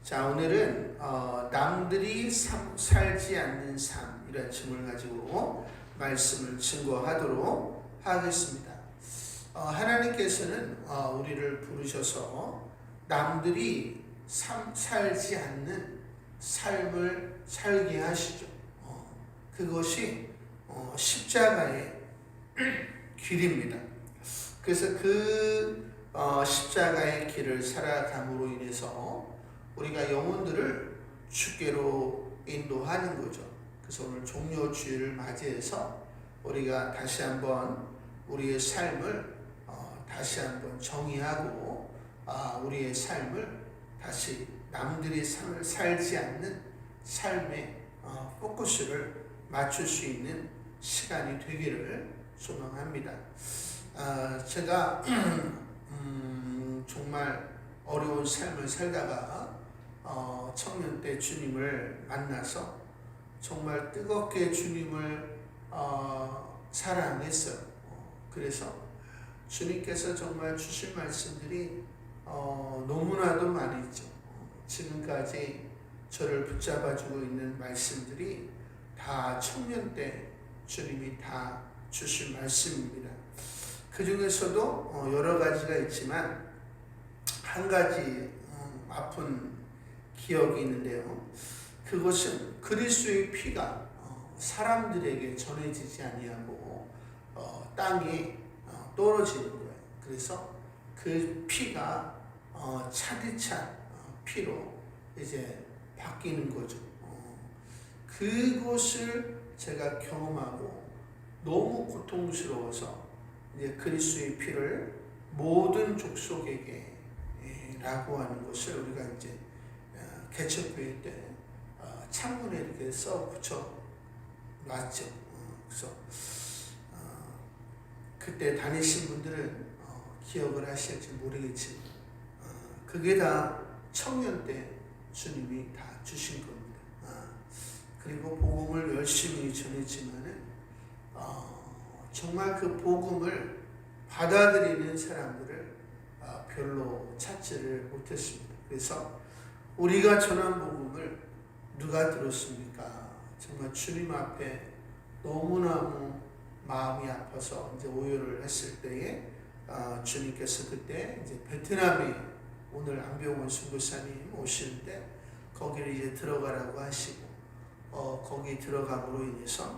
자, 오늘은 남들이 살지 않는 삶이라는 질문을 가지고 말씀을 증거하도록 하겠습니다. 하나님께서는 우리를 부르셔서 남들이 살지 않는 삶을 살게 하시죠. 그것이 십자가의 길입니다. 그래서 그 십자가의 길을 살아감으로 인해서 우리가 영혼들을 주께로 인도하는 거죠. 그래서 오늘 종료주일을 맞이해서 우리가 다시 한번 우리의 삶을 다시 한번 정의하고 우리의 삶을 다시 남들이 살지 않는 삶에 포커스를 맞출 수 있는 시간이 되기를 소망합니다. 제가 정말 어려운 삶을 살다가 청년 때 주님을 만나서 정말 뜨겁게 주님을 사랑했어요. 그래서 주님께서 정말 주신 말씀들이 너무나도 많이 있죠. 지금까지 저를 붙잡아주고 있는 말씀들이 다 청년 때 주님이 다 주신 말씀입니다. 그 중에서도 여러 가지가 있지만 한 가지 아픈 기억이 있는데요. 그것은 그리스도의 피가 사람들에게 전해지지 아니하고 땅에 떨어지는 거예요. 그래서 그 피가 차디찬 피로 이제 바뀌는 거죠. 그것을 제가 경험하고 너무 고통스러워서 이제 그리스도의 피를 모든 족속에게 라고 하는 것을 우리가 이제 개척교회 때 창문에 이렇게 써 붙여 놨죠. 그래서 그때 다니신 분들은 기억을 하실지 모르겠지만 그게 다 청년 때 주님이 다 주신 겁니다. 그리고 복음을 열심히 전했지만은 정말 그 복음을 받아들이는 사람들을 별로 찾지를 못했습니다. 그래서 우리가 전한 복음을 누가 들었습니까? 정말 주님 앞에 너무너무 마음이 아파서 이제 오열을 했을 때에 주님께서 그때 이제 베트남에 오늘 안병원 선교사님 오시는데 거기를 이제 들어가라고 하시고 거기 들어감으로 인해서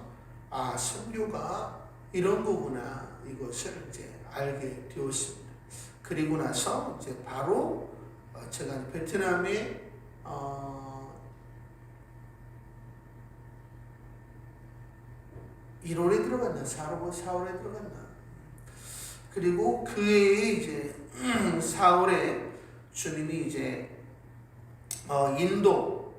선교가 이런 거구나 이것을 이제 알게 되었습니다. 그리고 나서 이제 바로 제가 베트남에 1월에 들어갔나 4월에 들어갔나 그리고 그 해에 이제 4월에 주님이 이제 인도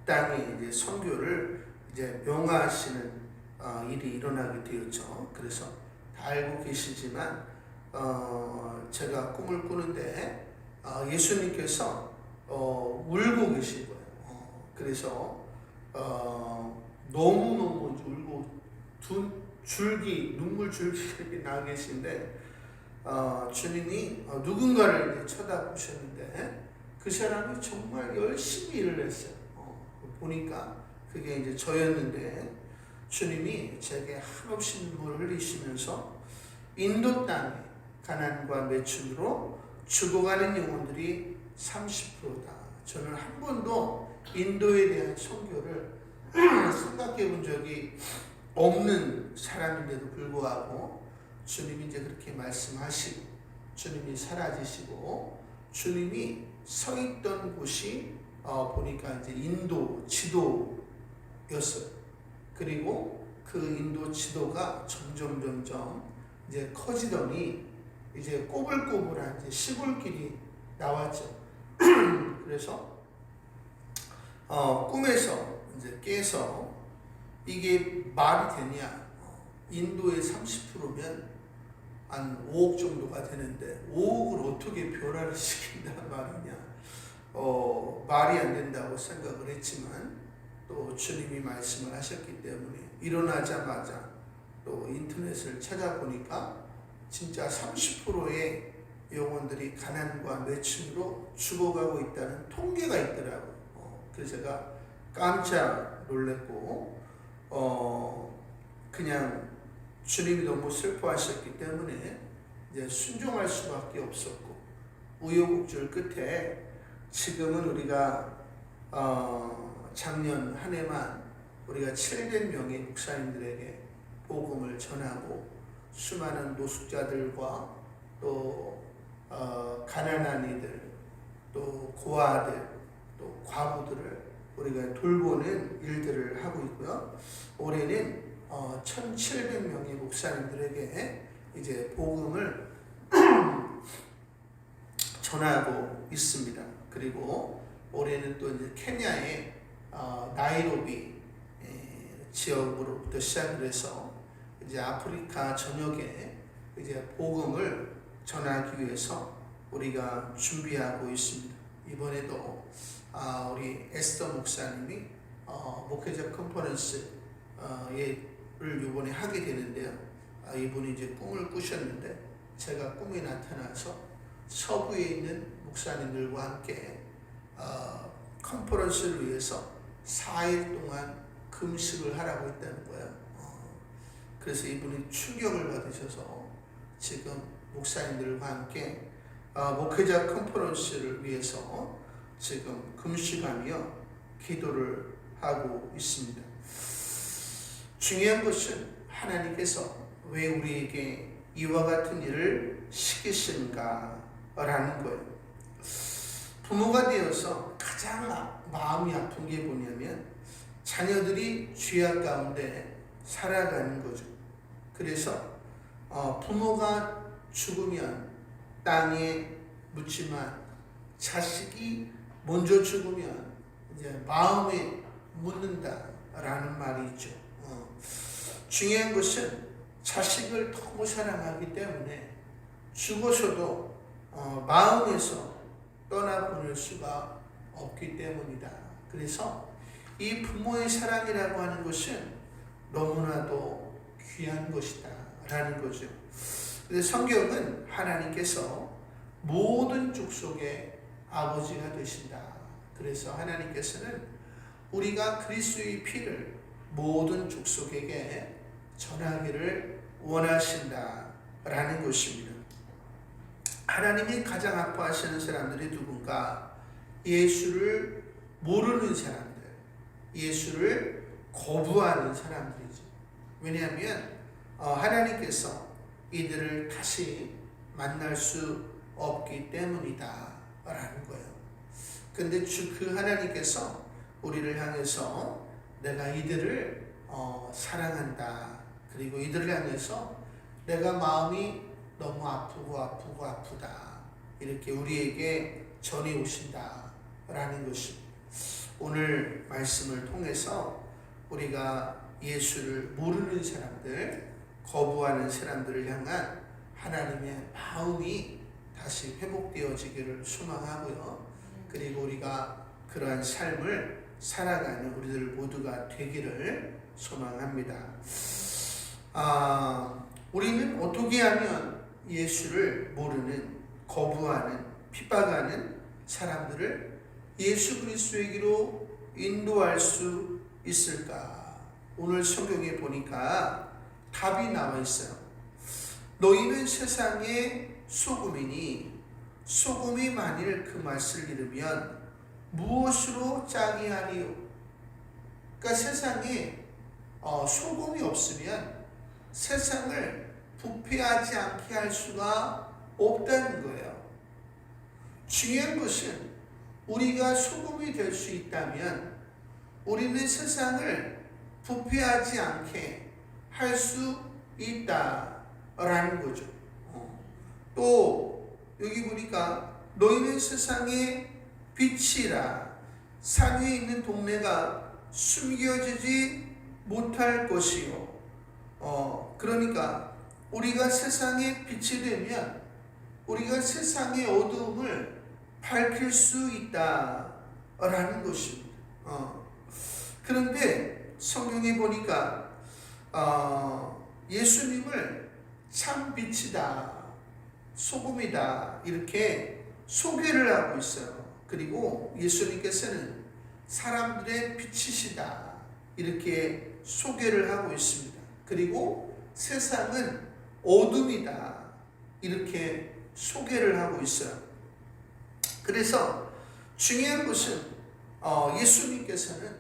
땅에 이제 선교를 이제 명하시는 일이 일어나게 되었죠. 그래서 다 알고 계시지만 제가 꿈을 꾸는데 예수님께서 울고 계신 거예요. 그래서 너무너무 울고 눈물 줄기 나 계신데 주님이 누군가를 이제 쳐다보셨는데 그 사람이 정말 열심히 일을 했어요. 보니까 그게 이제 저였는데 주님이 제게 한없이 눈물을 흘리시면서 인도 땅에 가난과 매춘으로 죽어가는 영혼들이 30%다. 저는 한 번도 인도에 대한 선교를 생각해 본 적이 없는 사람인데도 불구하고 주님이 이제 그렇게 말씀하시고 주님이 사라지시고 주님이 서 있던 곳이 보니까 이제 인도 지도였어요. 그리고 그 인도 지도가 점점 이제 커지더니 이제 꼬불꼬불한 이제 시골길이 나왔죠. 그래서 꿈에서 이제 깨서 이게 말이 되냐? 인도의 30%면 한 5억 정도가 되는데 5억을 어떻게 변화를 시킨다는 말이냐? 말이 안 된다고 생각을 했지만 또 주님이 말씀을 하셨기 때문에 일어나자마자 또 인터넷을 찾아보니까 진짜 30%의 영혼들이 가난과 매춘으로 죽어가고 있다는 통계가 있더라고요. 그래서 제가 깜짝 놀랐고 그냥 주님이 너무 슬퍼하셨기 때문에 이제 순종할 수밖에 없었고, 우여곡절 끝에 지금은 우리가 작년 한 해만 우리가 700명의 목사님들에게 복음을 전하고 수많은 노숙자들과 또 가난한 이들, 또 고아들, 또 과부들을 우리가 돌보는 일들을 하고 있고요. 올해는 1,700명의 목사님들에게 이제 복음을 전하고 있습니다. 그리고 올해는 또 이제 케냐의 나이로비 지역으로부터 시작을 해서 이제 아프리카 전역에 이제 복음을 전하기 위해서 우리가 준비하고 있습니다. 이번에도 우리 에스더 목사님이 목회자 컨퍼런스를 이번에 하게 되는데요. 이분이 이제 꿈을 꾸셨는데 제가 꿈에 나타나서 서부에 있는 목사님들과 함께 컨퍼런스를 위해서 4일 동안 금식을 하라고 했다는 거예요. 그래서 이분이 충격을 받으셔서 지금 목사님들과 함께 목회자 컨퍼런스를 위해서 지금 금식하며 기도를 하고 있습니다. 중요한 것은 하나님께서 왜 우리에게 이와 같은 일을 시키신가 라는 거예요. 부모가 되어서 가장 마음이 아픈 게 뭐냐면 자녀들이 죄악 가운데 살아가는 거죠. 그래서 부모가 죽으면 땅에 묻지만 자식이 먼저 죽으면 이제 마음에 묻는다라는 말이 있죠. 중요한 것은 자식을 너무 사랑하기 때문에 죽어서도 마음에서 떠나보낼 수가 없기 때문이다. 그래서 이 부모의 사랑이라고 하는 것은 너무나도 귀한 것이다 라는 거죠. 그래서 성경은 하나님께서 모든 족속의 아버지가 되신다. 그래서 하나님께서는 우리가 그리스도의 피를 모든 족속에게 전하기를 원하신다 라는 것입니다. 하나님이 가장 아파하시는 사람들이 누군가? 예수를 모르는 사람들, 예수를 거부하는 사람들이죠. 왜냐하면 하나님께서 이들을 다시 만날 수 없기 때문이다 라는 거예요. 근데 그 하나님께서 우리를 향해서 내가 이들을 사랑한다, 그리고 이들을 향해서 내가 마음이 너무 아프다 이렇게 우리에게 전해 오신다 라는 것입니다. 오늘 말씀을 통해서 우리가 예수를 모르는 사람들, 거부하는 사람들을 향한 하나님의 마음이 다시 회복되어지기를 소망하고요. 그리고 우리가 그러한 삶을 살아가는 우리들 모두가 되기를 소망합니다. 우리는 어떻게 하면 예수를 모르는, 거부하는, 핍박하는 사람들을 예수 그리스도에게로 인도할 수 있을까? 오늘 성경에 보니까 답이 나와 있어요. 너희는 세상의 소금이니 소금이 만일 그 맛을 잃으면 무엇으로 짜게 하리요? 그러니까 세상에 소금이 없으면 세상을 부패하지 않게 할 수가 없다는 거예요. 중요한 것은 우리가 소금이 될 수 있다면 우리는 세상을 부패하지 않게 할 수 있다라는 거죠. 또 여기 보니까 너희는 세상의 빛이라. 산 위에 있는 동네가 숨겨지지 못할 것이요. 그러니까 우리가 세상의 빛이 되면 우리가 세상의 어두움을 밝힐 수 있다라는 것입니다. 그런데 성경에 보니까 예수님을 참 빛이다 소금이다 이렇게 소개를 하고 있어요. 그리고 예수님께서는 사람들의 빛이시다 이렇게 소개를 하고 있습니다. 그리고 세상은 어둠이다 이렇게 소개를 하고 있어요. 그래서 중요한 것은 예수님께서는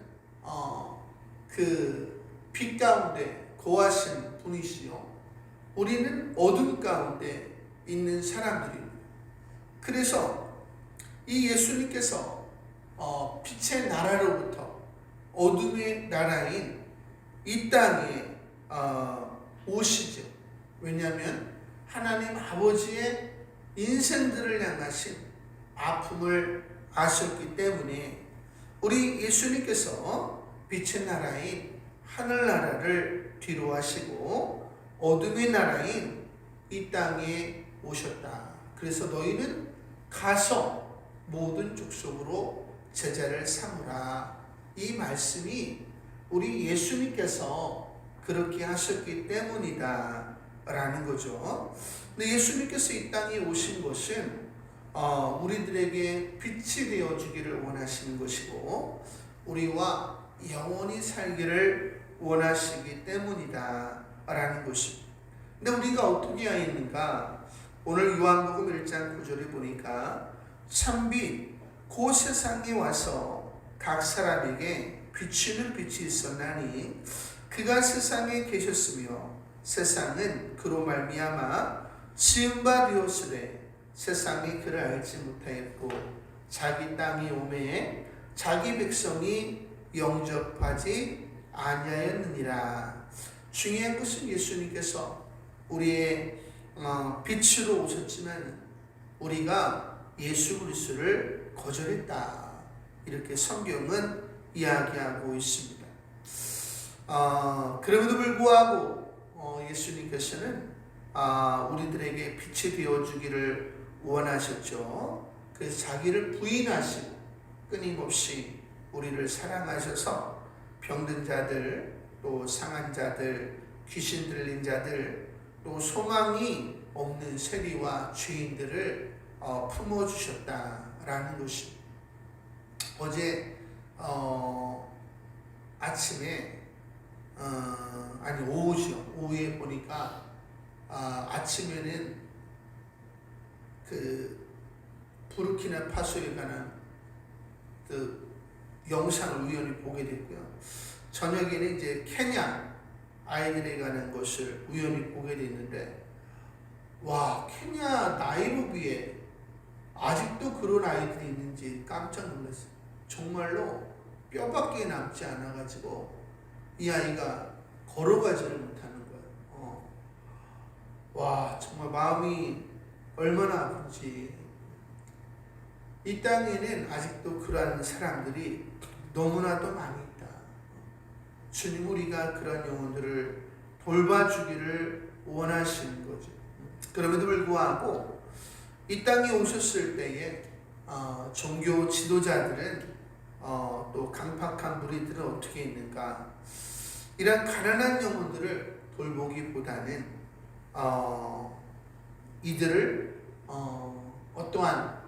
그 빛 가운데 거하신 분이시요 우리는 어둠 가운데 있는 사람들입니다. 그래서 이 예수님께서 빛의 나라로부터 어둠의 나라인 이 땅에 오시죠. 왜냐하면 하나님 아버지의 인생들을 향하신 아픔을 아셨기 때문에 우리 예수님께서 빛의 나라인 하늘나라를 뒤로하시고 어둠의 나라인 이 땅에 오셨다. 그래서 너희는 가서 모든 족속으로 제자를 삼으라. 이 말씀이 우리 예수님께서 그렇게 하셨기 때문이다 라는 거죠. 근데 예수님께서 이 땅에 오신 것은 우리들에게 빛이 되어주기를 원하시는 것이고 우리와 영원히 살기를 원하시기 때문이다 라는 것입니다. 근데 우리가 어떻게 해야 했는가? 오늘 요한복음 1장 9절에 보니까 참빛 그 세상에 와서 각 사람에게 비추는 빛이 있었나니 그가 세상에 계셨으며 세상은 그로 말미암아 지은 바 되었으되 세상이 그를 알지 못하였고 자기 땅이 오매 자기 백성이 영접하지 아니하였느니라. 중요한 것은 예수님께서 우리의 빛으로 오셨지만 우리가 예수 그리스도를 거절했다. 이렇게 성경은 이야기하고 있습니다. 그럼에도 불구하고 예수님께서는 우리들에게 빛이 되어주기를 원하셨죠. 그래서 자기를 부인하시고 끊임없이 우리를 사랑하셔서 병든 자들, 또 상한 자들, 귀신 들린 자들, 또 소망이 없는 세리와 죄인들을 품어주셨다라는 것입니다. 어제 아침에 오후죠. 오후에 보니까 아침에는 그 부르키나파소에 관한 그 영상을 우연히 보게 됐고요. 저녁에는 이제 케냐 아이들에 관한 것을 우연히 보게 됐는데, 와, 케냐 나이로비에 아직도 그런 아이들이 있는지 깜짝 놀랐어요. 정말로 뼈밖에 남지 않아가지고 이 아이가 걸어가지를 못하는 거예요. 와, 정말 마음이 얼마나 아픈지. 이 땅에는 아직도 그러한 사람들이 너무나도 많이 있다. 주님, 우리가 그런 영혼들을 돌봐주기를 원하시는 거죠. 그럼에도 불구하고 이 땅에 오셨을 때에 종교 지도자들은 또 강팍한 무리들은 어떻게 있는가? 이런 가난한 영혼들을 돌보기보다는 이들을 어떠한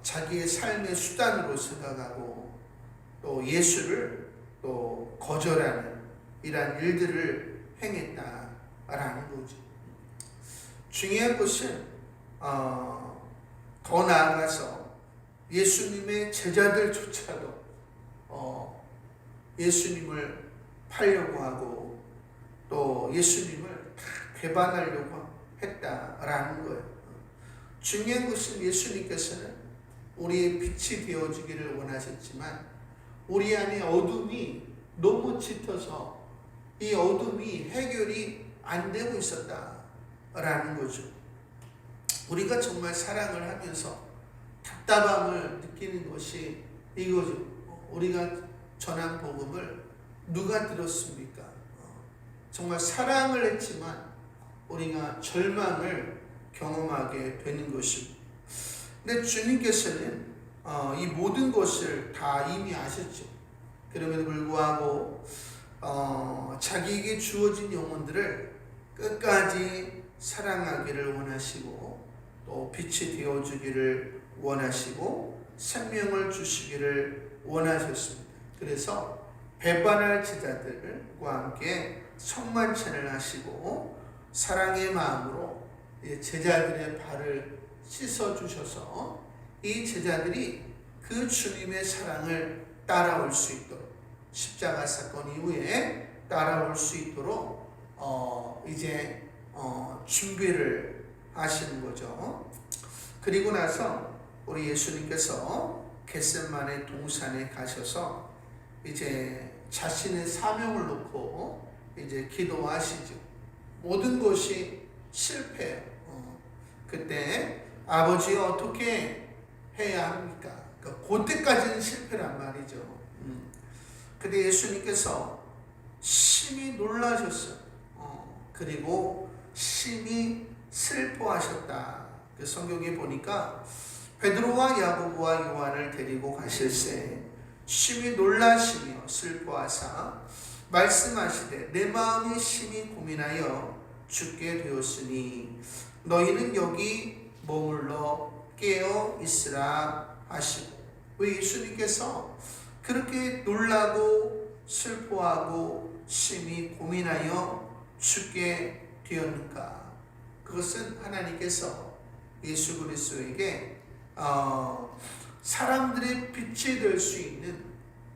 자기의 삶의 수단으로 생각하고 또 예수를 또 거절하는 이러한 일들을 행했다라는 거죠. 중요한 것은 더 나아가서 예수님의 제자들조차도 예수님을 팔려고 하고 또 예수님을 다 배반하려고 했다라는 거예요. 중요한 것은 예수님께서는 우리의 빛이 되어주기를 원하셨지만 우리 안에 어둠이 너무 짙어서 이 어둠이 해결이 안 되고 있었다라는 거죠. 우리가 정말 사랑을 하면서 답답함을 느끼는 것이 이거죠. 우리가 전한 복음을 누가 들었습니까? 정말 사랑을 했지만 우리가 절망을 경험하게 되는 것입니다. 근데 주님께서는 이 모든 것을 다 이미 아셨죠. 그럼에도 불구하고 자기에게 주어진 영혼들을 끝까지 사랑하기를 원하시고 또 빛이 되어주기를 원하시고 생명을 주시기를 원하셨습니다. 그래서 배반할 제자들과 함께 성만찬을 하시고 사랑의 마음으로 제자들의 발을 씻어주셔서 이 제자들이 그 주님의 사랑을 따라올 수 있도록 십자가 사건 이후에 따라올 수 있도록 이제 준비를 하시는 거죠. 그리고 나서 우리 예수님께서 겟세마네 동산에 가셔서 이제 자신의 사명을 놓고 이제 기도하시죠. 모든 것이 실패해요. 그때 아버지 어떻게 해야 합니까? 그러니까 그때까지는 실패란 말이죠. 근데 예수님께서 심히 놀라셨어요. 그리고 심히 슬퍼하셨다. 그 성경에 보니까 베드로와 야고보와 요한을 데리고 가실새 심히 놀라시며 슬퍼하사 말씀하시되 내 마음이 심히 고민하여 죽게 되었으니 너희는 여기 머물러 깨어 있으라 하시고. 왜 예수님께서 그렇게 놀라고 슬퍼하고 심히 고민하여 죽게 되었는가? 그것은 하나님께서 예수 그리스도에게 사람들의 빛이 될 수 있는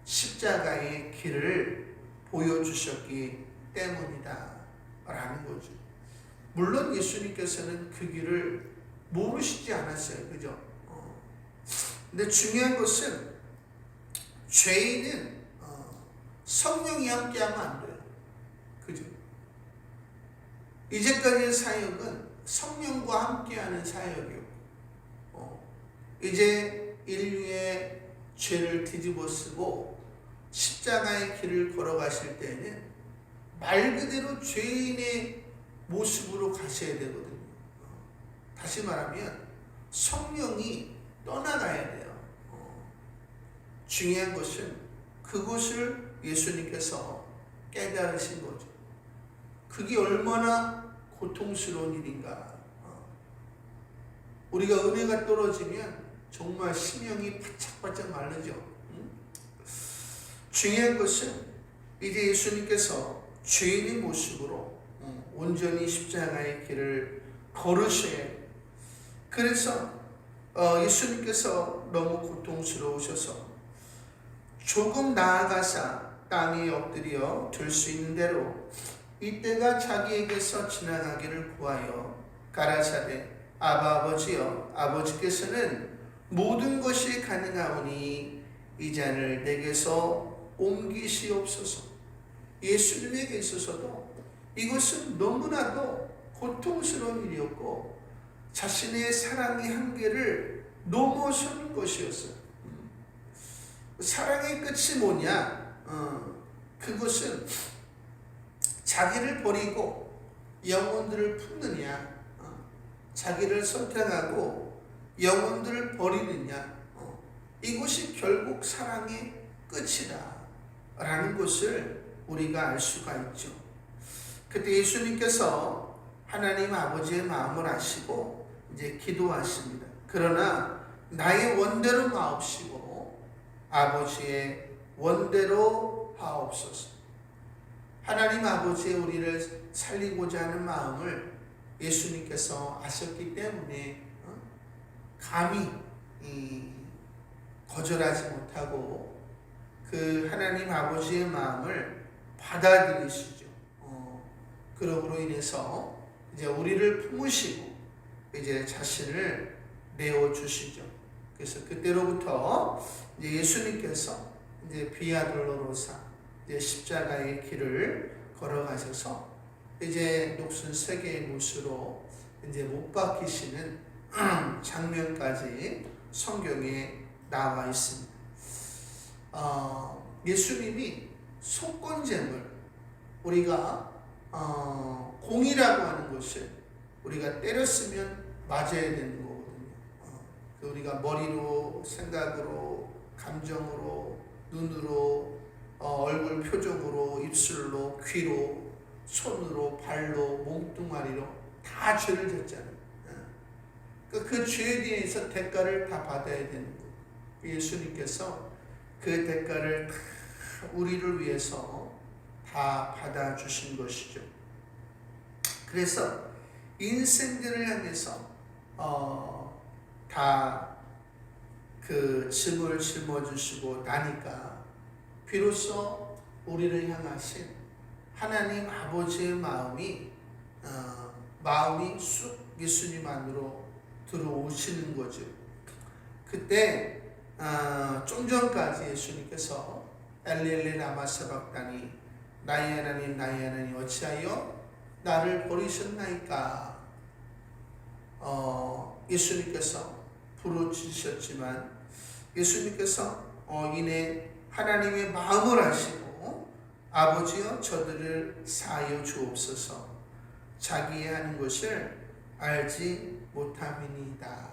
십자가의 길을 보여주셨기 때문이다 라는 거죠. 물론 예수님께서는 그 길을 모르시지 않았어요. 그죠? 근데 중요한 것은 죄인은 성령이 함께하면 안 돼요. 그죠? 이제까지의 사역은 성령과 함께하는 사역이요. 이제 인류의 죄를 뒤집어쓰고 십자가의 길을 걸어가실 때는 말 그대로 죄인의 모습으로 가셔야 되거든요. 다시 말하면 성령이 떠나가야 돼요. 중요한 것은 그것을 예수님께서 깨달으신 거죠. 그게 얼마나 고통스러운 일인가. 우리가 은혜가 떨어지면 정말 심령이 바짝바짝 마르죠. 중요한 것은 이제 예수님께서 죄인의 모습으로 온전히 십자가의 길을 걸으셔야 해요. 그래서 예수님께서 너무 고통스러우셔서 조금 나아가사 땅에 엎드려 들 수 있는 대로 이때가 자기에게서 지나가기를 구하여 가라사대 아바 아버지여 아버지께서는 모든 것이 가능하오니 이 잔을 내게서 옮기시옵소서. 예수님에게 있어서도 이것은 너무나도 고통스러운 일이었고 자신의 사랑의 한계를 넘어서는 것이었어요. 사랑의 끝이 뭐냐? 그것은 자기를 버리고 영혼들을 품느냐, 자기를 선택하고 영혼들을 버리느냐, 이것이 결국 사랑의 끝이다 라는 것을 우리가 알 수가 있죠. 그때 예수님께서 하나님 아버지의 마음을 아시고 이제 기도하십니다. 그러나 나의 원대로 마옵시고 아버지의 원대로 하옵소서. 하나님 아버지의 우리를 살리고자 하는 마음을 예수님께서 아셨기 때문에 감히 거절하지 못하고 그 하나님 아버지의 마음을 받아들이시죠. 그러므로 인해서 이제 우리를 품으시고 이제 자신을 내어주시죠. 그래서 그때로부터 이제 예수님께서 이제 비아돌로로사 이제 십자가의 길을 걸어가셔서 이제 녹슨 세 개의 못으로 이제 못 박히시는 장면까지 성경에 나와 있습니다. 예수님이 속건제물, 우리가 공이라고 하는 것을 우리가 때렸으면 맞아야 되는 거거든요. 우리가 머리로, 생각으로, 감정으로, 눈으로, 얼굴 표정으로, 입술로, 귀로, 손으로, 발로, 몸뚱아리로 다 죄를 졌잖아요. 그 죄에 대해서 대가를 다 받아야 되는 거예요. 예수님께서 그 대가를 다 우리를 위해서 다 받아주신 것이죠. 그래서 인생들을 향해서 다 그 짐을 짊어주시고 나니까 비로소 우리를 향하신 하나님 아버지의 마음이 쑥 예수님 안으로 들어오시는 거죠. 그때 좀 전까지 예수님께서 엘리 라마 사박다니 나의 하나님 어찌하여 나를 버리셨나이까 예수님께서 부르짖으셨지만 예수님께서 이내 하나님의 마음을 아시고 아버지여 저들을 사하여 주옵소서 자기의 하는 것을 알지 못함이니이다.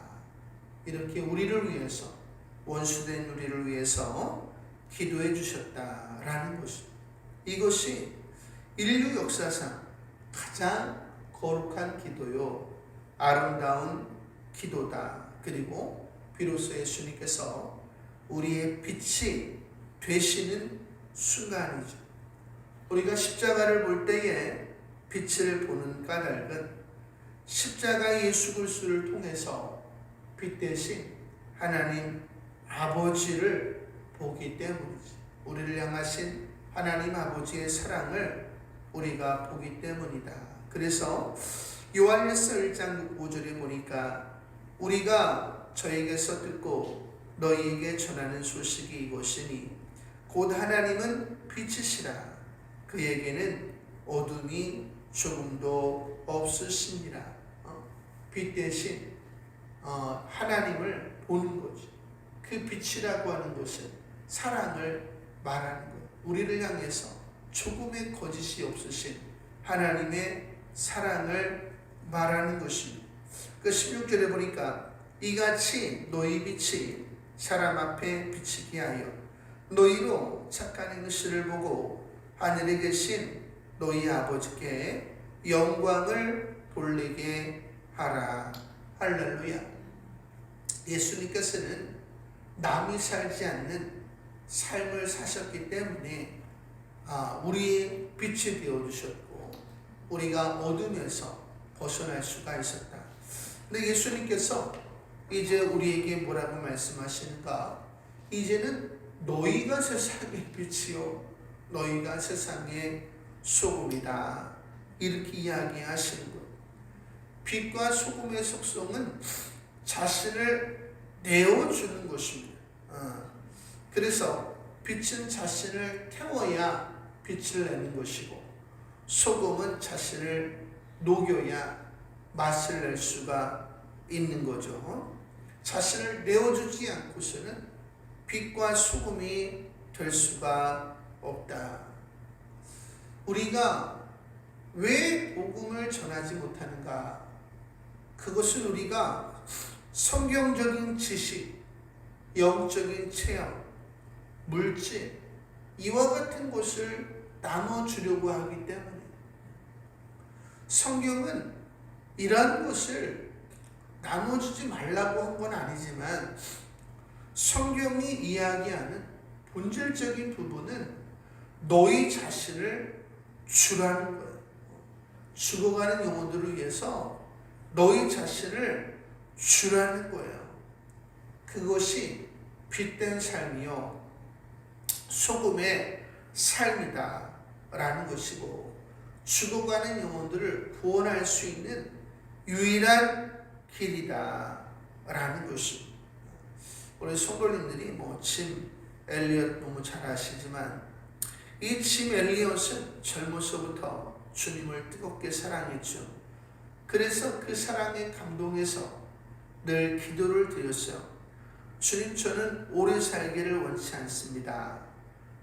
이렇게 우리를 위해서 원수된 우리를 위해서 기도해 주셨다라는 것입니다. 이것이 인류 역사상 가장 거룩한 기도요 아름다운 기도다. 그리고 비로소 예수님께서 우리의 빛이 되시는 순간이죠. 우리가 십자가를 볼 때에 빛을 보는 까닭은 십자가 예수 그리스도를 통해서 빛 대신 하나님 아버지를 보기 때문이지. 우리를 향하신 하나님 아버지의 사랑을 우리가 보기 때문이다. 그래서 요한일서 1장 5절에 보니까 우리가 저에게서 듣고 너희에게 전하는 소식이 이것이니 곧 하나님은 빛이시라 그에게는 어둠이 조금도 없으시니라. 빛 대신 하나님을 보는 거죠. 그 빛이라고 하는 것은 사랑을 말하는 거예요. 우리를 향해서 조금의 거짓이 없으신 하나님의 사랑을 말하는 것입니다. 그 16절에 보니까 이같이 너희 빛이 사람 앞에 비치게 하여 너희로 착한 행실을 보고 하늘에 계신 너희 아버지께 영광을 돌리게 하라. 할렐루야. 예수님께서는 남이 살지 않는 삶을 사셨기 때문에 우리의 빛이 되어주셨고 우리가 어둠에서 벗어날 수가 있었다. 근데 예수님께서 이제 우리에게 뭐라고 말씀하시는가? 이제는 너희가 세상의 빛이요 너희가 세상의 소금이다. 이렇게 이야기하시는 것. 빛과 소금의 속성은 자신을 내어주는 것입니다. 그래서 빛은 자신을 태워야 빛을 내는 것이고 소금은 자신을 녹여야 맛을 낼 수가 있는 거죠. 자신을 내어주지 않고서는 빛과 소금이 될 수가 없다. 우리가 왜 복음을 전하지 못하는가? 그것은 우리가 성경적인 지식, 영적인 체험, 물질 이와 같은 것을 나눠주려고 하기 때문에 성경은 이러한 것을 나눠주지 말라고 한 건 아니지만 성경이 이야기하는 본질적인 부분은 너희 자신을 주라는 거예요. 죽어가는 영혼들을 위해서 너희 자신을 주라는 거예요. 그것이 빛된 삶이요 소금의 삶이다 라는 것이고 죽어가는 영혼들을 구원할 수 있는 유일한 길이다 라는 것입니다. 우리 성도님들이 짐 엘리엇 너무 잘 아시지만 이 짐 엘리엇은 젊어서부터 주님을 뜨겁게 사랑했죠. 그래서 그 사랑에 감동해서 늘 기도를 드렸어요. 주님, 저는 오래 살기를 원치 않습니다.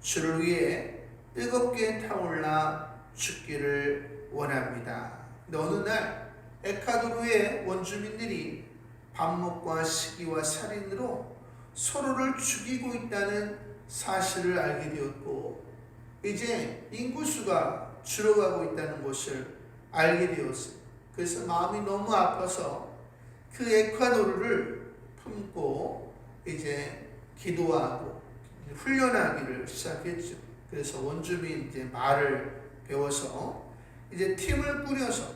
주를 위해 뜨겁게 타올라 죽기를 원합니다. 근데 어느 날 에콰도르의 원주민들이 반목과 시기와 살인으로 서로를 죽이고 있다는 사실을 알게 되었고 이제 인구수가 줄어가고 있다는 것을 알게 되었어요. 그래서 마음이 너무 아파서 그 에콰도르를 품고 이제 기도하고 훈련하기를 시작했죠. 그래서 원주민 이제 말을 배워서 이제 팀을 꾸려서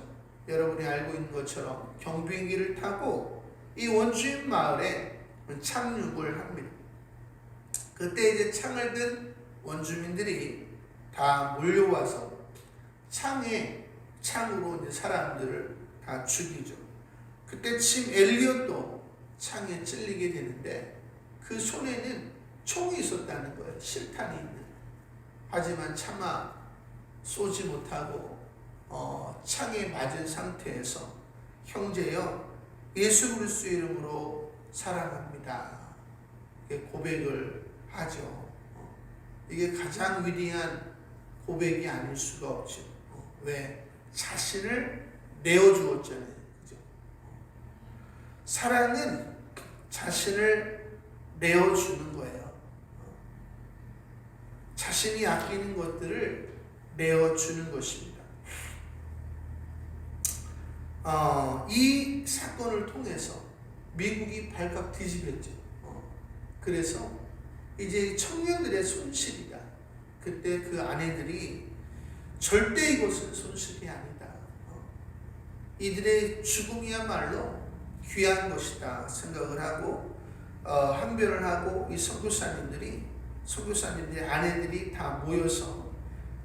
여러분이 알고 있는 것처럼 경비행기를 타고 이 원주민 마을에 착륙을 합니다. 그때 이제 창을 든 원주민들이 다 몰려와서 창으로 이제 사람들을 다 죽이죠. 그때 침 엘리엇도 창에 찔리게 되는데 그 손에는 총이 있었다는 거예요. 실탄이 있는. 하지만 차마 쏘지 못하고 창에 맞은 상태에서 형제여 예수 그리스도의 이름으로 사랑합니다. 고백을 하죠. 이게 가장 위대한 고백이 아닐 수가 없죠. 왜? 자신을 내어주었잖아요. 그죠? 사랑은 자신을 내어주는 거예요. 자신이 아끼는 것들을 내어주는 것입니다. 이 사건을 통해서 미국이 발칵 뒤집혔죠. 그래서 이제 청년들의 손실이다. 그때 그 아내들이 절대 이것은 손실이 아니다. 이들의 죽음이야말로 귀한 것이다 생각을 하고 항변을 하고 이 선교사님들의 아내들이 다 모여서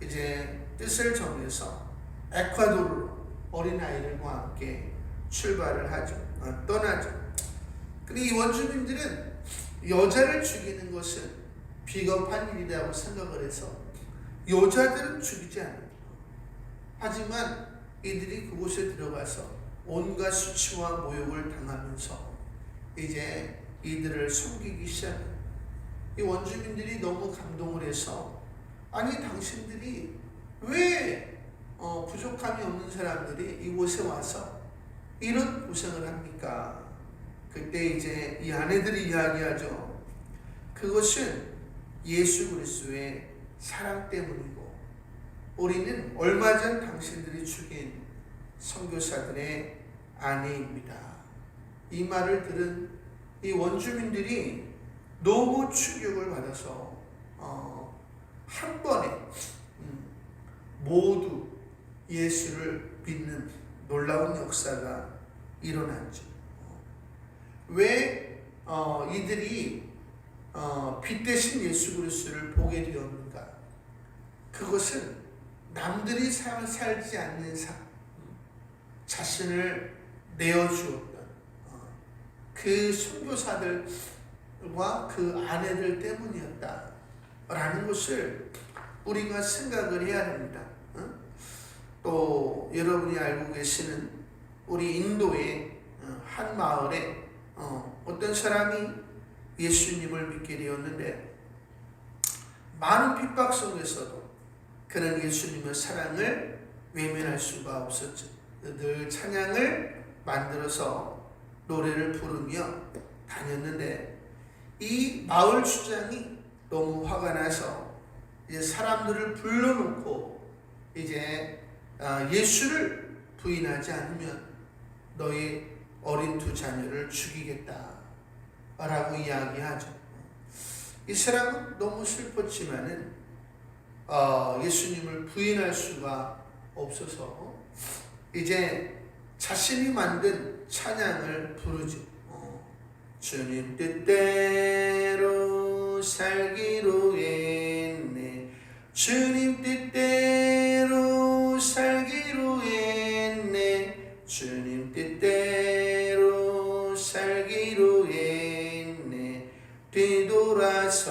이제 뜻을 정해서 에콰도르로 어린아이들과 함께 출발을 하죠. 떠나죠. 근데 이 원주민들은 여자를 죽이는 것은 비겁한 일이라고 생각을 해서 여자들은 죽이지 않아요. 하지만 이들이 그곳에 들어가서 온갖 수치와 모욕을 당하면서 이제 이들을 숨기기 시작해요. 이 원주민들이 너무 감동을 해서 아니 당신들이 왜 부족함이 없는 사람들이 이곳에 와서 이런 고생을 합니까? 그때 이제 이 아내들이 이야기하죠. 그것은 예수 그리스도의 사랑 때문이고 우리는 얼마 전 당신들이 죽인 선교사들의 아내입니다. 이 말을 들은 이 원주민들이 너무 충격을 받아서 한 번에 모두 예수를 믿는 놀라운 역사가 일어났죠. 왜 이들이 빛 대신 예수 그리스도를 보게 되었는가? 그것은 남들이 삶을 살지 않는 삶, 자신을 내어주었던 그 선교사들과 그 아내들 때문이었다라는 것을 우리가 생각을 해야 됩니다. 또 여러분이 알고 계시는 우리 인도의 한 마을에 어떤 사람이 예수님을 믿게 되었는데 많은 핍박 속에서도 그는 예수님의 사랑을 외면할 수가 없었죠. 늘 찬양을 만들어서 노래를 부르며 다녔는데 이 마을 주장이 너무 화가 나서 이제 사람들을 불러놓고 이제 예수를 부인하지 않으면 너희 어린 두 자녀를 죽이겠다 라고 이야기하죠. 이 사람은 너무 슬펐지만은 예수님을 부인할 수가 없어서 이제 자신이 만든 찬양을 부르죠. 주님 뜻대로 살기로 했네. 주님 뜻대로 살기로 했네. 주님 뜻대로 살기로 했네. 뒤돌아서지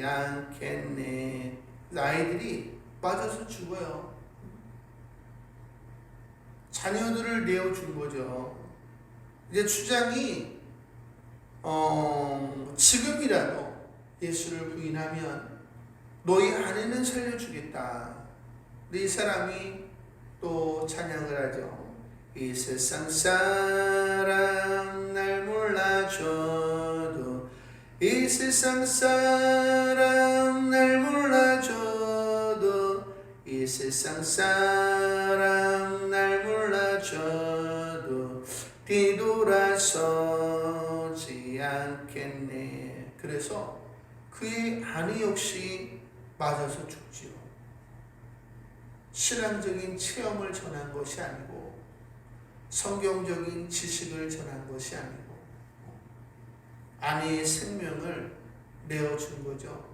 않겠네. 아이들이 빠져서 죽어요. 자녀들을 내어준 거죠. 이제 주장이 지금이라도 예수를 부인하면 너희 아내는 살려주겠다. 근데 이 사람이 또 찬양을 하죠. 이 세상 사람 날 몰라줘도 이 세상 사람 날 몰라줘도 이 세상 사람 날 몰라줘도 맞춰도 뒤돌아서지 않겠네. 그래서 그의 아내 역시 맞아서 죽지요. 신앙적인 체험을 전한 것이 아니고 성경적인 지식을 전한 것이 아니고 아내의 생명을 내어준 거죠.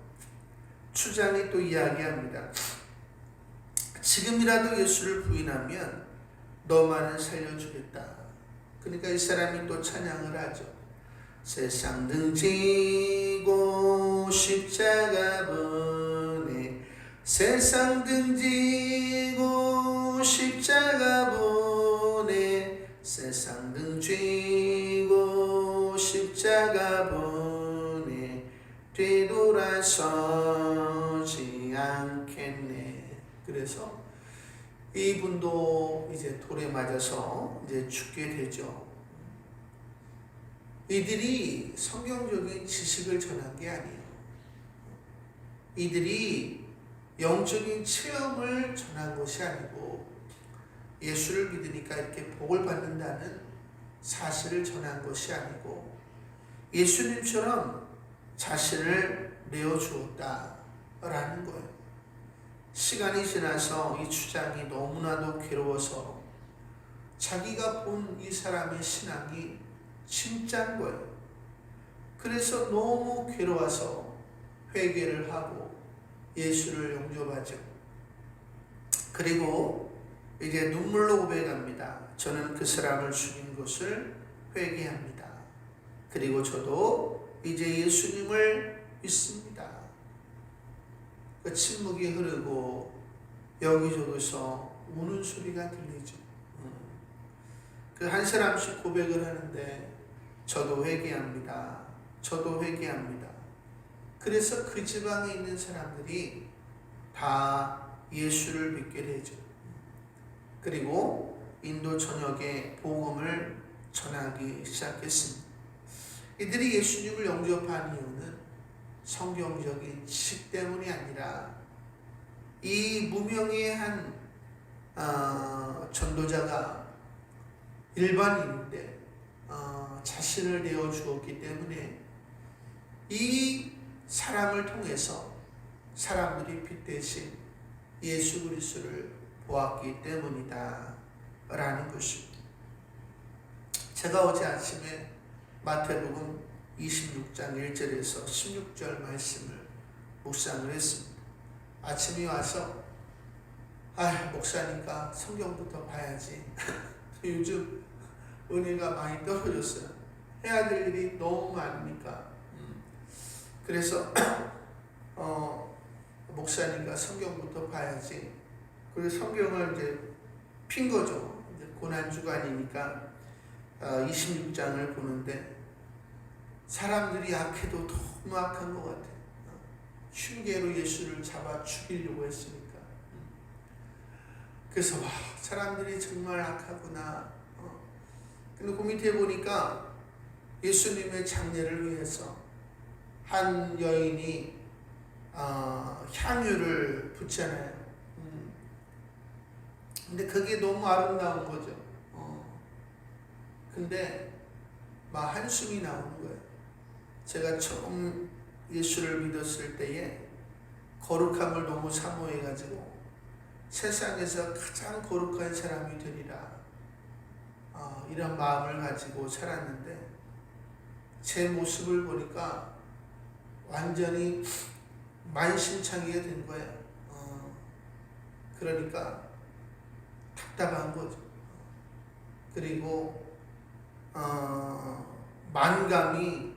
추장이 또 이야기합니다. 지금이라도 예수를 부인하면 너만은 살려주겠다. 그러니까 이 사람이 또 찬양을 하죠. 세상 등지고 십자가 보내 세상 등지고 십자가 보내 세상 등지고 십자가 보내 뒤돌아서지 않겠네. 그래서 이분도 이제 돌에 맞아서 이제 죽게 되죠. 이들이 성경적인 지식을 전한 게 아니에요. 이들이 영적인 체험을 전한 것이 아니고 예수를 믿으니까 이렇게 복을 받는다는 사실을 전한 것이 아니고 예수님처럼 자신을 내어주었다라는 거예요. 시간이 지나서 이 추장이 너무나도 괴로워서 자기가 본 이 사람의 신앙이 진짜인 거예요. 그래서 너무 괴로워서 회개를 하고 예수를 영접하죠. 그리고 이제 눈물로 고백합니다. 저는 그 사람을 죽인 것을 회개합니다. 그리고 저도 이제 예수님을 믿습니다. 그 침묵이 흐르고 여기저기서 우는 소리가 들리죠. 그 한 사람씩 고백을 하는데 저도 회개합니다. 저도 회개합니다. 그래서 그 지방에 있는 사람들이 다 예수를 믿게 되죠. 그리고 인도 전역에 복음을 전하기 시작했습니다. 이들이 예수님을 영접한 이유는 성경적인 지식 때문이 아니라 이 무명의 한 전도자가 일반인인데 자신을 내어주었기 때문에 이 사람을 통해서 사람들이 빛 대신 예수 그리스도를 보았기 때문이다 라는 것입니다. 제가 어제 아침에 마태복음 26장 1절에서 16절 말씀을 묵상을 했습니다. 아침에 와서 목사니까 성경부터 봐야지. 요즘 은혜가 많이 떨어졌어요. 해야 될 일이 너무 많으니까. 그래서 목사니까 성경부터 봐야지. 그래서 성경을 이제 핀 거죠. 이제 고난주간이니까 26장을 보는데 사람들이 악해도 너무 악한 것 같아요. 흉계로 예수를 잡아 죽이려고 했으니까. 그래서 사람들이 정말 악하구나. 근데 그 밑에 보니까 예수님의 장례를 위해서 한 여인이 향유를 붓잖아요. 근데 그게 너무 아름다운 거죠. 근데 막 한숨이 나오는 거예요. 제가 처음 예수를 믿었을 때에 거룩함을 너무 사모해가지고 세상에서 가장 거룩한 사람이 되리라 이런 마음을 가지고 살았는데 제 모습을 보니까 완전히 만신창이가 된 거예요. 그러니까 답답한 거죠. 그리고 만감이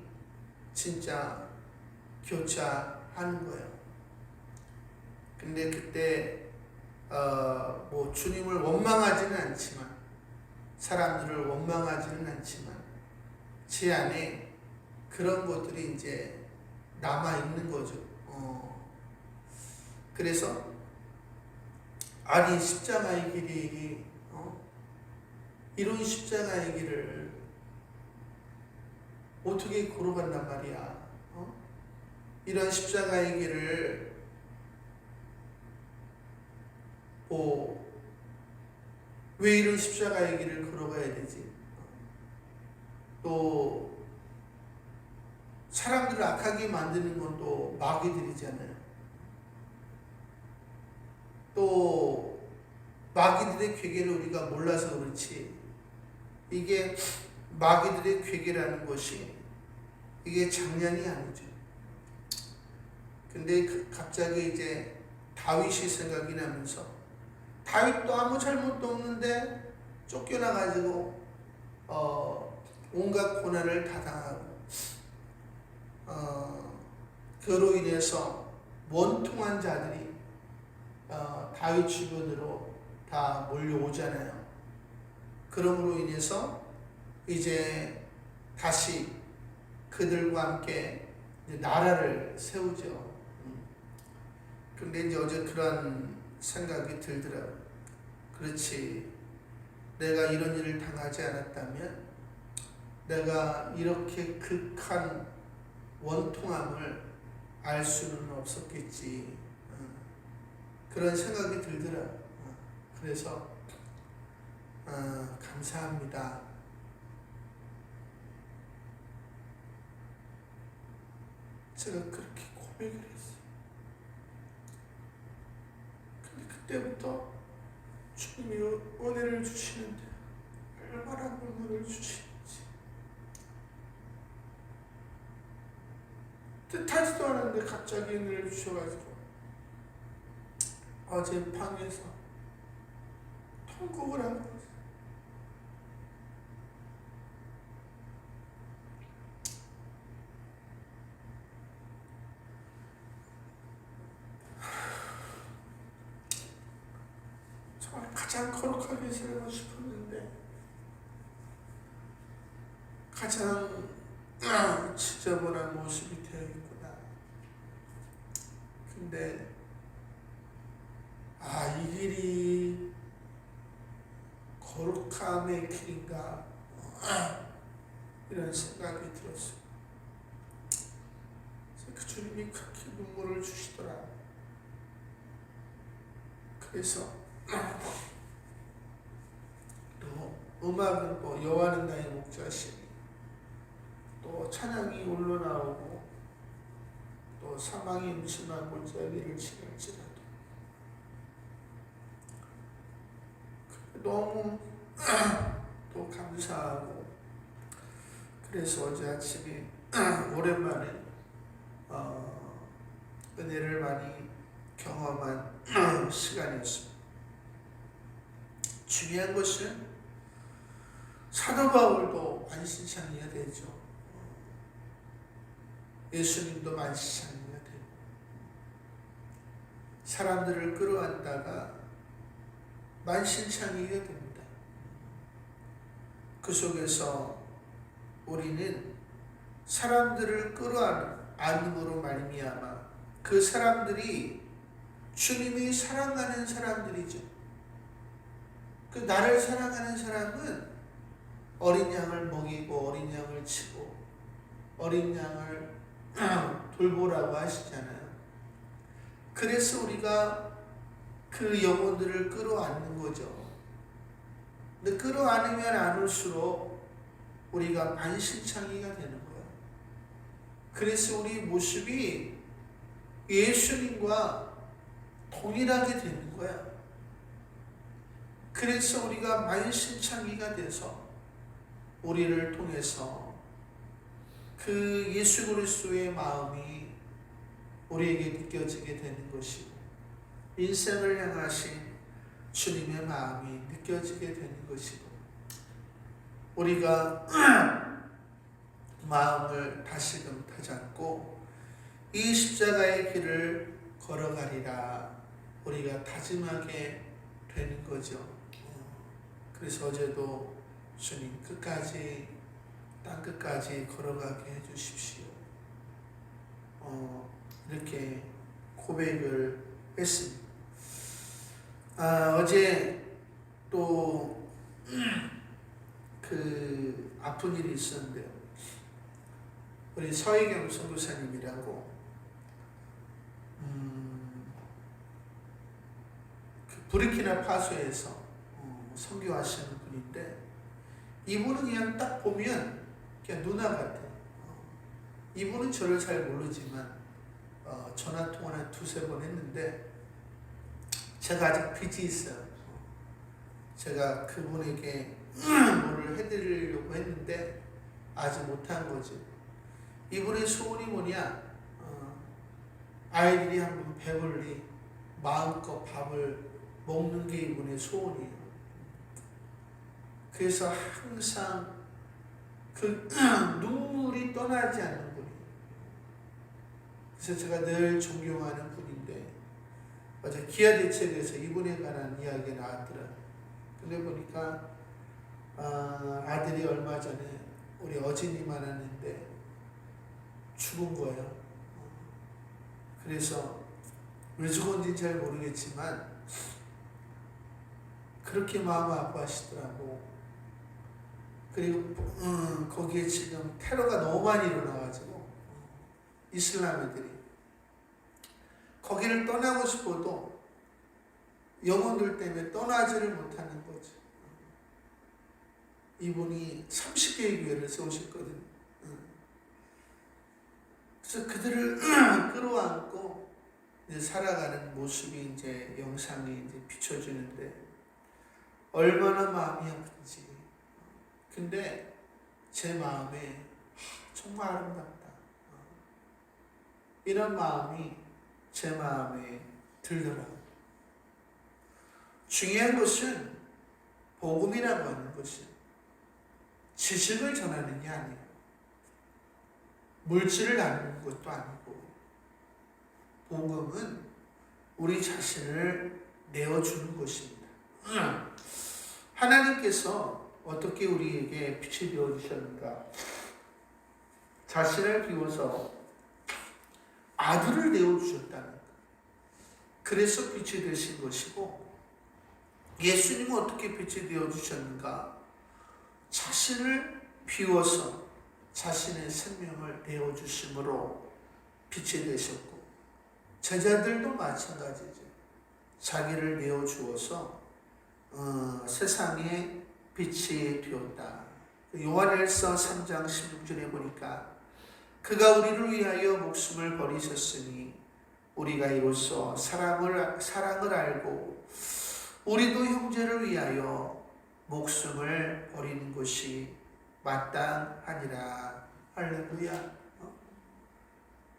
진짜 교차하는 거예요. 근데 그때 뭐 주님을 원망하지는 않지만 사람들을 원망하지는 않지만 제 안에 그런 것들이 이제 남아 있는 거죠. 그래서 아니 십자가의 길이 이런 십자가의 길을 어떻게 걸어간단 말이야. 이런 십자가의 길을 왜 이런 십자가의 길을 걸어가야 되지? 또 사람들을 악하게 만드는 건 또 마귀들이잖아요. 또 마귀들의 괴계를 우리가 몰라서 그렇지, 이게 마귀들의 괴계라는 것이 이게 장난이 아니죠. 근데 갑자기 이제 다윗이 생각이 나면서, 다윗도 아무 잘못도 없는데 쫓겨나가지고 온갖 고난을 다 당하고 그로 인해서 원통한 자들이 다윗 주변으로 다 몰려오잖아요. 그러므로 인해서 이제 다시 그들과 함께 이제 나라를 세우죠. 근데 이제 어제 그런 생각이 들더라고요. 그렇지, 내가 이런 일을 당하지 않았다면 내가 이렇게 극한 원통함을 알 수는 없었겠지. 그런 생각이 들더라고요. 그래서 감사합니다. 제가 그렇게 고백을 했어요. 근데 그때부터 주님이 은혜를 주시는데 얼마나 은혜를 주시는지, 뜻하지도 않았는데 갑자기 은혜를 주셔가지고 어제 방에서 통곡을 한 거지. 정말 가장 거룩하게 살고 싶었는데 가장 지저분한 모습이 되어 있구나. 근데 이 길이 거룩함의 길인가, 이런 생각이 들었어요. 그 주님이 그렇게 눈물을 주시더라. 그래서 또 음악은 또 여호와는 나의 목자시니, 또 찬양이 올라나오고, 또 사망이 음침한 골짜기를 지날지라도 너무 또 감사하고, 그래서 어제 아침에 오랜만에 은혜를 많이 경험한 시간이었습니다. 중요한 것은 사도 바울도 만신창이가 되죠. 예수님도 만신창이가 되고, 사람들을 끌어안다가 만신창이가 됩니다. 그 속에서 우리는 사람들을 끌어안음으로 말미암아 그 사람들이 주님이 사랑하는 사람들이죠. 그 나를 사랑하는 사람은 어린 양을 먹이고 어린 양을 치고 어린 양을 돌보라고 하시잖아요. 그래서 우리가 그 영혼들을 끌어안는 거죠. 근데 끌어안으면 안을수록 우리가 만신창이가 되는 거예요. 그래서 우리 모습이 예수님과 동일하게 되는 거야. 그래서 우리가 만신창이가 돼서 우리를 통해서 그 예수 그리스도의 마음이 우리에게 느껴지게 되는 것이고, 인생을 향하신 주님의 마음이 느껴지게 되는 것이고, 우리가 마음을 다시금 다잡고 이 십자가의 길을 걸어가리라 우리가 다짐하게 되는 거죠. 그래서 어제도 주님 끝까지, 땅 끝까지 걸어가게 해주십시오. 이렇게 고백을 했습니다. 어제 또 그 아픈 일이 있었는데요. 우리 서희경 선교사님이라고 그 부르키나파소에서 선교하시는 분인데 이분은 그냥 딱 보면 그냥 누나 같아요. 이분은 저를 잘 모르지만 전화 통화를 한 두세 번 했는데 제가 아직 빚이 있어요. 제가 그분에게 뭐를 해드리려고 했는데 아직 못한 거지. 이분의 소원이 뭐냐? 아이들이 한번 배불리 마음껏 밥을 먹는 게 이분의 소원이에요. 그래서 항상 그 눈물이 떠나지 않는 분이에요. 그래서 제가 늘 존경하는 분인데 어제 기아대책에서 이분에 관한 이야기가 나왔더라고요. 근데 보니까 아들이 얼마 전에 우리 어진이 만났는데 죽은 거예요. 그래서 왜 죽었는지 잘 모르겠지만 그렇게 마음 아파하시더라고. 그리고 거기에 지금 테러가 너무 많이 일어나가지고 이슬람애들이 거기를 떠나고 싶어도 영혼들 때문에 떠나지를 못하는 거죠. 이분이 30개의 교회를 세우셨거든요. 그래서 그들을 끌어안고 이제 살아가는 모습이 이제 영상이 이제 비춰지는데 얼마나 마음이 아픈지. 근데 제 마음에 정말 아름답다. 이런 마음이 제 마음에 들더라고요. 중요한 것은 복음이라고 하는 것은 지식을 전하는 게 아니에요. 물질을 나누는 것도 아니고 복음은 우리 자신을 내어주는 것입니다. 하나님께서 어떻게 우리에게 빛이 되어주셨는가? 자신을 비워서 아들을 내어주셨다는 것. 그래서 빛이 되신 것이고 예수님은 어떻게 빛이 되어주셨는가? 자신을 비워서 자신의 생명을 내어주심으로 빛이 되셨고 제자들도 마찬가지죠. 자기를 내어주어서 세상에 빛이 되었다. 요한일서 3장 16절에 보니까 그가 우리를 위하여 목숨을 버리셨으니 우리가 이로써 사랑을 알고 우리도 형제를 위하여 목숨을 버리는 것이 마땅하니라. 할렐루야.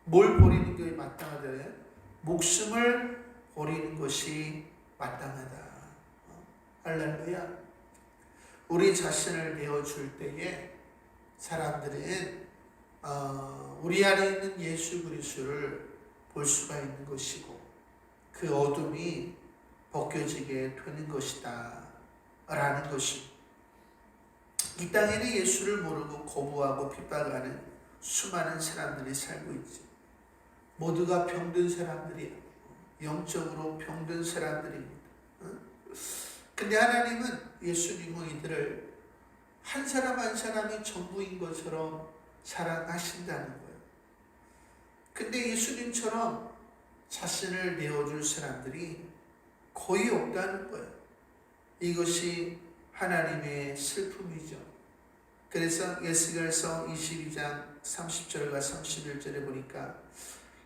뭘 버리는 게 마땅하다? 목숨을 버리는 것이 마땅하다. 할렐루야. 우리 자신을 내어줄 때에 사람들은 우리 안에 있는 예수 그리스도를 볼 수가 있는 것이고 그 어둠이 벗겨지게 되는 것이다 라는 것입니다. 이 땅에는 예수를 모르고 거부하고 핍박하는 수많은 사람들이 살고 있지. 모두가 병든 사람들이에요. 영적으로 병든 사람들입니다. 근데 하나님은 예수님은 이들을 한 사람 한 사람이 전부인 것처럼 사랑하신다는 거예요. 근데 예수님처럼 자신을 내어줄 사람들이 거의 없다는 거예요. 이것이 하나님의 슬픔이죠. 그래서 에스겔서 22장 30절과 31절에 보니까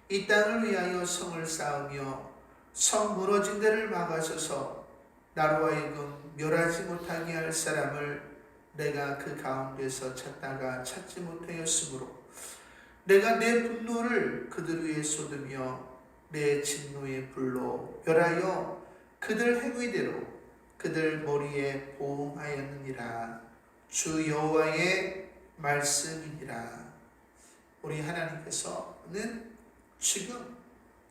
이 땅을 위하여 성을 쌓으며 성 무너진 데를 막아서서 나로 하여금 멸하지 못하게 할 사람을 내가 그 가운데서 찾다가 찾지 못하였으므로 내가 내 분노를 그들 위에 쏟으며 내 진노의 불로 멸하여 그들 행위대로 그들 머리에 보응하였느니라. 주 여호와의 말씀이니라. 우리 하나님께서는 지금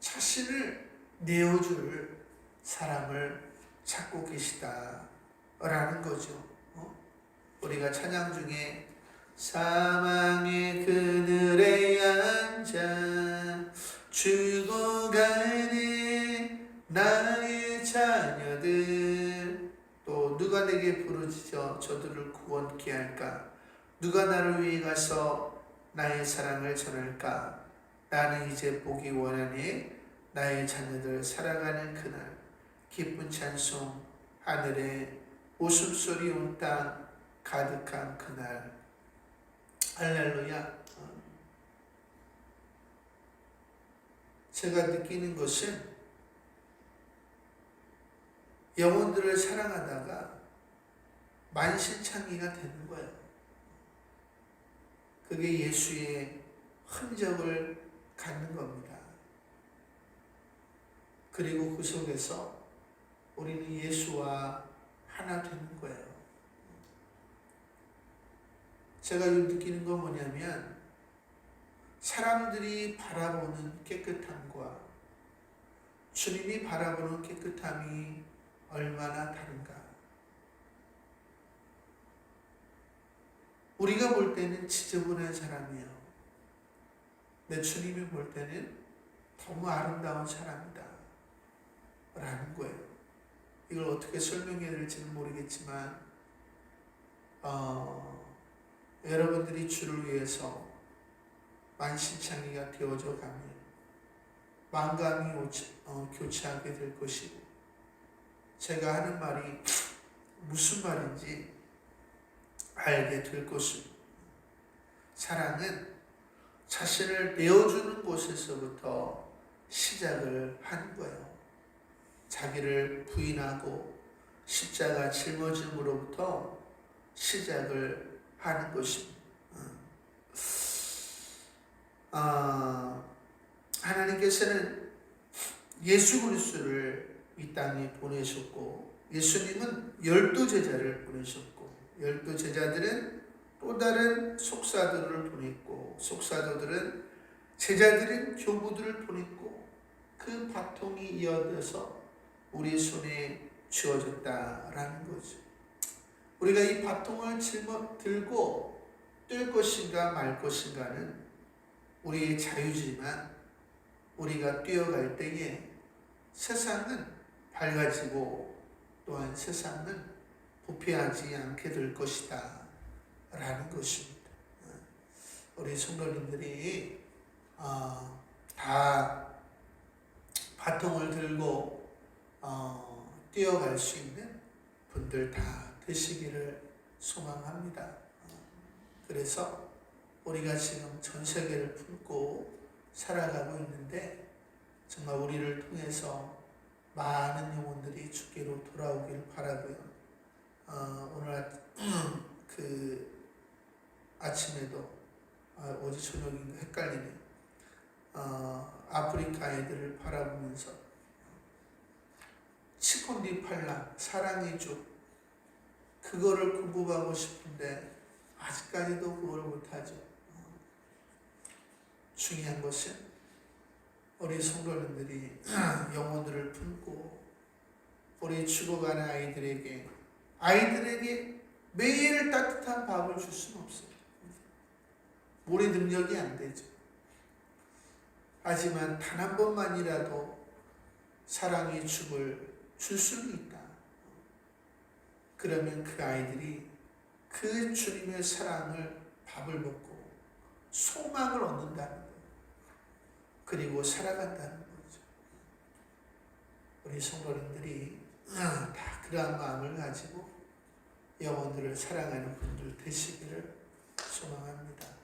자신을 내어줄 사람을 찾고 계시다라는 거죠. 우리가 찬양 중에 사망의 그늘에 앉아 죽어가는 나의 자녀들 또 누가 내게 부르짖어 저들을 구원케 할까? 누가 나를 위해 가서 나의 사랑을 전할까? 나는 이제 보기 원하니 나의 자녀들 사랑하는 그날 기쁜 찬송 하늘에 웃음소리 온 땅 가득한 그날. 할렐루야. 제가 느끼는 것은 영혼들을 사랑하다가 만신창이가 되는 거예요. 그게 예수의 흔적을 갖는 겁니다. 그리고 그 속에서 우리는 예수와 하나 되는 거예요. 제가 느끼는 건 뭐냐면 사람들이 바라보는 깨끗함과 주님이 바라보는 깨끗함이 얼마나 다른가. 우리가 볼 때는 지저분한 사람이에요. 내 주님이 볼 때는 너무 아름다운 사람이다 라는 거예요. 이걸 어떻게 설명해야 될지는 모르겠지만 여러분들이 주를 위해서 만신창이가 되어져 가면 만감이 교체하게 될 것이고, 제가 하는 말이 무슨 말인지 알게 될 것입니다. 사랑은 자신을 내어주는 곳에서부터 시작을 하는 거예요. 자기를 부인하고 십자가 짊어짐으로부터 시작을 하는 것입니다. 하나님께서는 예수 그리스도를 이 땅에 보내셨고, 예수님은 12제자를 보내셨고, 12제자들은 또 다른 속사도들을 보냈고, 속사도들은 제자들은 교부들을 보냈고, 그 바통이 이어져서 우리 손에 쥐어졌다라는 거죠. 우리가 이 바통을 들고 뛸 것인가 말 것인가는 우리의 자유지만, 우리가 뛰어갈 때에 세상은 밝아지고 또한 세상은 부패하지 않게 될 것이다 라는 것입니다. 우리 성도님들이 다 바통을 들고 뛰어갈 수 있는 분들 다 되시기를 소망합니다. 그래서 우리가 지금 전 세계를 품고 살아가고 있는데, 정말 우리를 통해서 많은 영혼들이 주께로 돌아오길 바라고요. 오늘 아침에도 어제 저녁인가 헷갈리네. 아프리카 애들을 바라보면서 치콘디팔라 사랑의 주, 그거를 공부하고 싶은데 아직까지도 그걸 못하죠. 중요한 것은 우리 성도님들이 영혼들을 품고 우리 죽어가는 아이들에게 매일 따뜻한 밥을 줄 수는 없어요. 우리 능력이 안 되죠. 하지만 단 한 번만이라도 사랑의 죽을 줄 수는 있다. 그러면 그 아이들이 그 주님의 사랑을 밥을 먹고 소망을 얻는다는 거예요. 그리고 살아간다는 거죠. 우리 성도님들이 다 그러한 마음을 가지고 영혼들을 사랑하는 분들 되시기를 소망합니다.